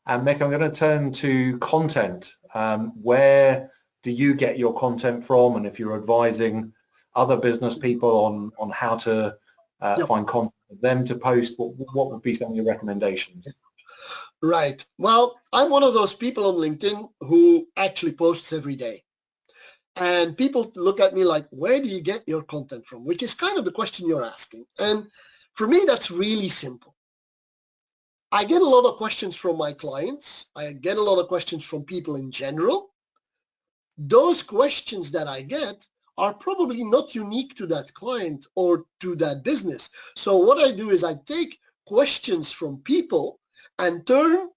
And Mick, I'm going to turn to content. Where do you get your content from? And if you're advising other business people on how to find content for them to post, what would be some of your recommendations? Right. Well, I'm one of those people on LinkedIn who actually posts every day. And people look at me like, where do you get your content from? Which is kind of the question you're asking. And for me, that's really simple. I get a lot of questions from my clients. I get a lot of questions from people in general. Those questions that I get are probably not unique to that client or to that business. So what I do is I take questions from people and turn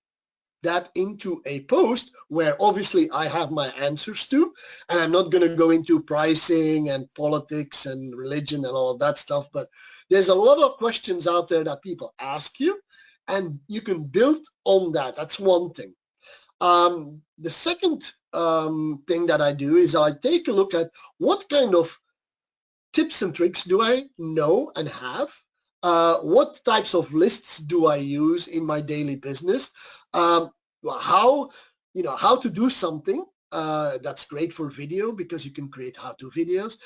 that into a post where obviously I have my answers to, and I'm not going to go into pricing and politics and religion and all of that stuff, but there's a lot of questions out there that people ask you, and you can build on that. That's one thing. The second thing that I do is I take a look at what kind of tips and tricks do I know and have. What types of lists do I use in my daily business? How to do something that's great for video, because you can create how-to videos.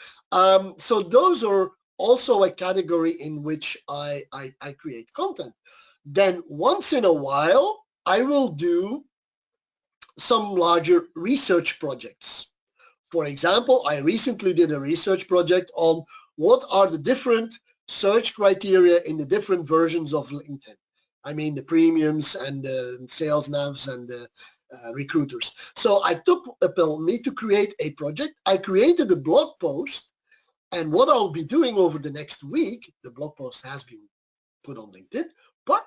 So those are also a category in which I create content. Then once in a while, I will do some larger research projects. For example, I recently did a research project on what are the different search criteria in the different versions of LinkedIn. I mean, the premiums and the sales navs and the recruiters. So I took upon me to create a project. I created a blog post, and what I'll be doing over the next week, the blog post has been put on LinkedIn, but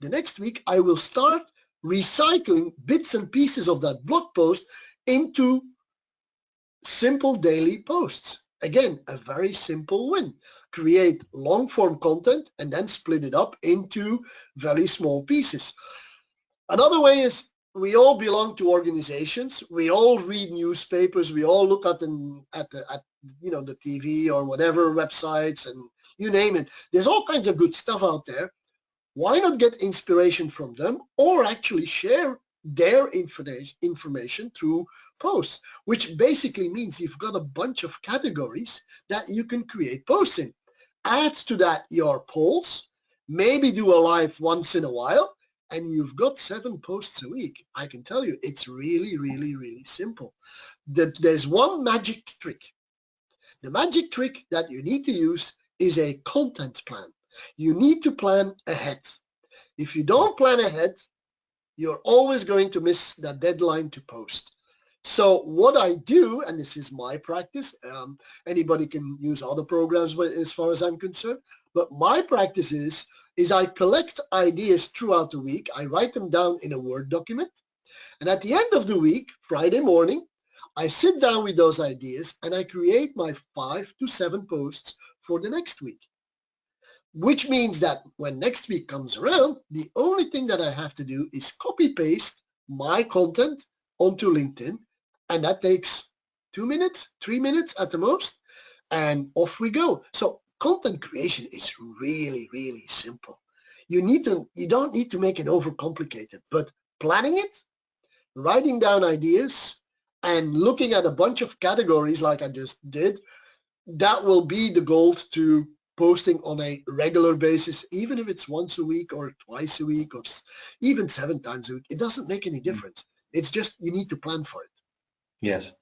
the next week I will start recycling bits and pieces of that blog post into simple daily posts. Again, a very simple win. Create long-form content and then split it up into very small pieces. Another way is we all belong to organizations. We all read newspapers. We all look at the TV or whatever websites, and you name it. There's all kinds of good stuff out there. Why not get inspiration from them, or actually share their information through posts, which basically means you've got a bunch of categories that you can create posts in. Add to that your polls, maybe do a live once in a while, and you've got 7 posts a week. I can tell you it's really, really, really simple. There's one magic trick. The magic trick that you need to use is a content plan. You need to plan ahead. If you don't plan ahead, you're always going to miss that deadline to post. So what I do, and this is my practice, anybody can use other programs as far as I'm concerned, but my practice is I collect ideas throughout the week. I write them down in a Word document. And at the end of the week, Friday morning, I sit down with those ideas and I create my 5 to 7 posts for the next week. Which means that when next week comes around, the only thing that I have to do is copy paste my content onto LinkedIn, and that takes 2 minutes, 3 minutes at the most, and off we go. So content creation is really, really simple. You don't need to make it overcomplicated, but planning it, writing down ideas, and looking at a bunch of categories like I just did, that will be the gold to posting on a regular basis, even if it's once a week or twice a week or even 7 times a week. It doesn't make any difference. It's just you need to plan for it. Yes.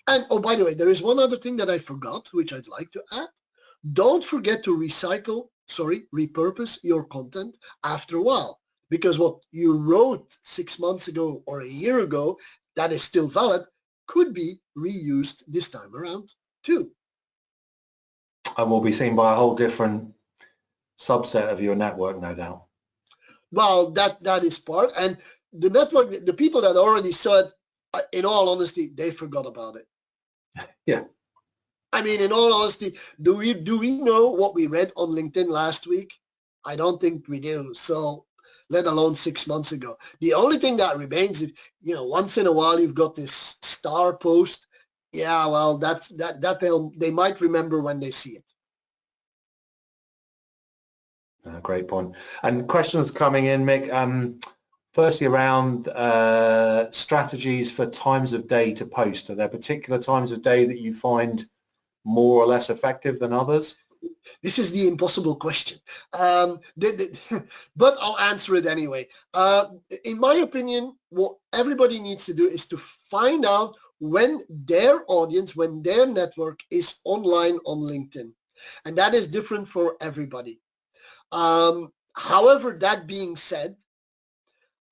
And oh, by the way, there is one other thing that I forgot, which I'd like to add. Don't forget to repurpose your content after a while, because what you wrote 6 months ago or a year ago that is still valid could be reused this time around too. And will be seen by a whole different subset of your network, no doubt. Well, that is part. And the network, the people that already saw it, in all honesty, they forgot about it. Yeah. I mean, in all honesty, do we know what we read on LinkedIn last week? I don't think we do. So let alone 6 months ago. The only thing that remains, if once in a while you've got this star post. Yeah, well, that they might remember when they see it. Great point. And questions coming in, Mick. firstly around strategies for times of day to post. Are there particular times of day that you find more or less effective than others? This is the impossible question, but I'll answer it anyway. In my opinion, what everybody needs to do is to find out when their audience, when their network is online on LinkedIn. And that is different for everybody. However, that being said,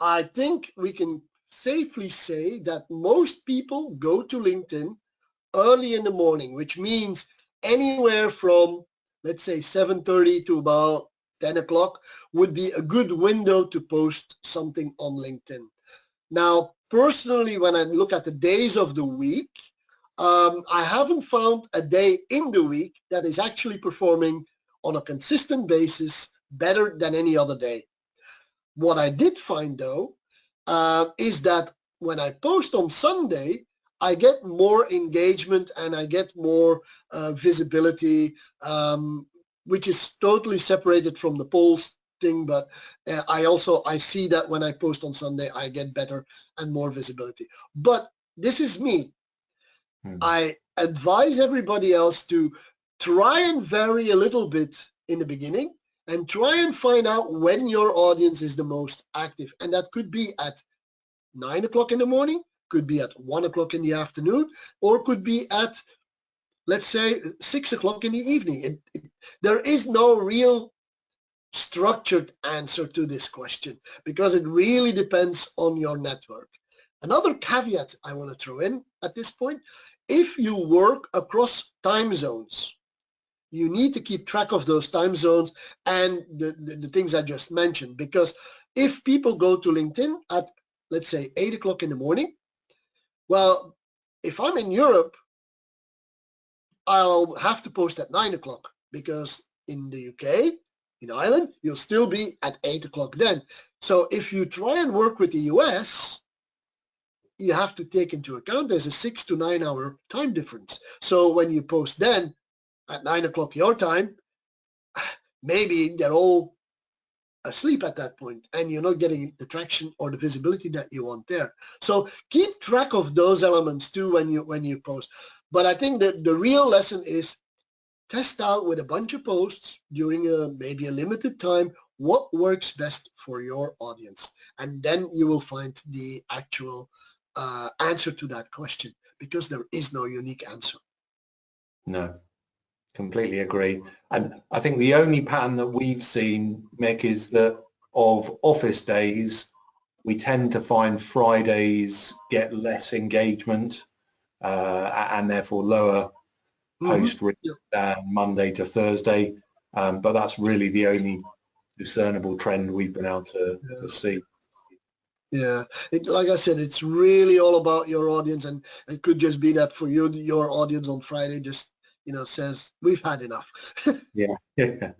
I think we can safely say that most people go to LinkedIn early in the morning, which means anywhere from, let's say, 7:30 to about 10 o'clock would be a good window to post something on LinkedIn. Now, personally, when I look at the days of the week, I haven't found a day in the week that is actually performing on a consistent basis better than any other day. What I did find, though, is that when I post on Sunday, I get more engagement and I get more visibility, which is totally separated from the polls thing. But I see that when I post on Sunday, I get better and more visibility. But this is me. I advise everybody else to try and vary a little bit in the beginning and try and find out when your audience is the most active. And that could be at 9 o'clock in the morning, could be at 1 o'clock in the afternoon, or could be at, let's say, 6 o'clock in the evening. There is no real structured answer to this question because it really depends on your network. Another caveat I want to throw in at this point, if you work across time zones, you need to keep track of those time zones and the things I just mentioned, because if people go to LinkedIn at, let's say, 8 o'clock in the morning, well, if I'm in Europe, I'll have to post at 9 o'clock because in the UK, in Ireland, you'll still be at 8 o'clock then. So if you try and work with the US, you have to take into account there's a 6 to 9 hour time difference. So when you post then at 9 o'clock your time, maybe they're all asleep at that point and you're not getting the traction or the visibility that you want there. So keep track of those elements too when you post. But I think that the real lesson is test out with a bunch of posts during maybe a limited time what works best for your audience. And then you will find the actual answer to that question, because there is no unique answer. No, completely agree. And I think the only pattern that we've seen, Mick, is that of office days, we tend to find Fridays get less engagement and therefore lower post reach than Monday to Thursday. But that's really the only discernible trend we've been able to see. Yeah, like I said, it's really all about your audience, and it could just be that for you, your audience on Friday just, says, we've had enough. Yeah.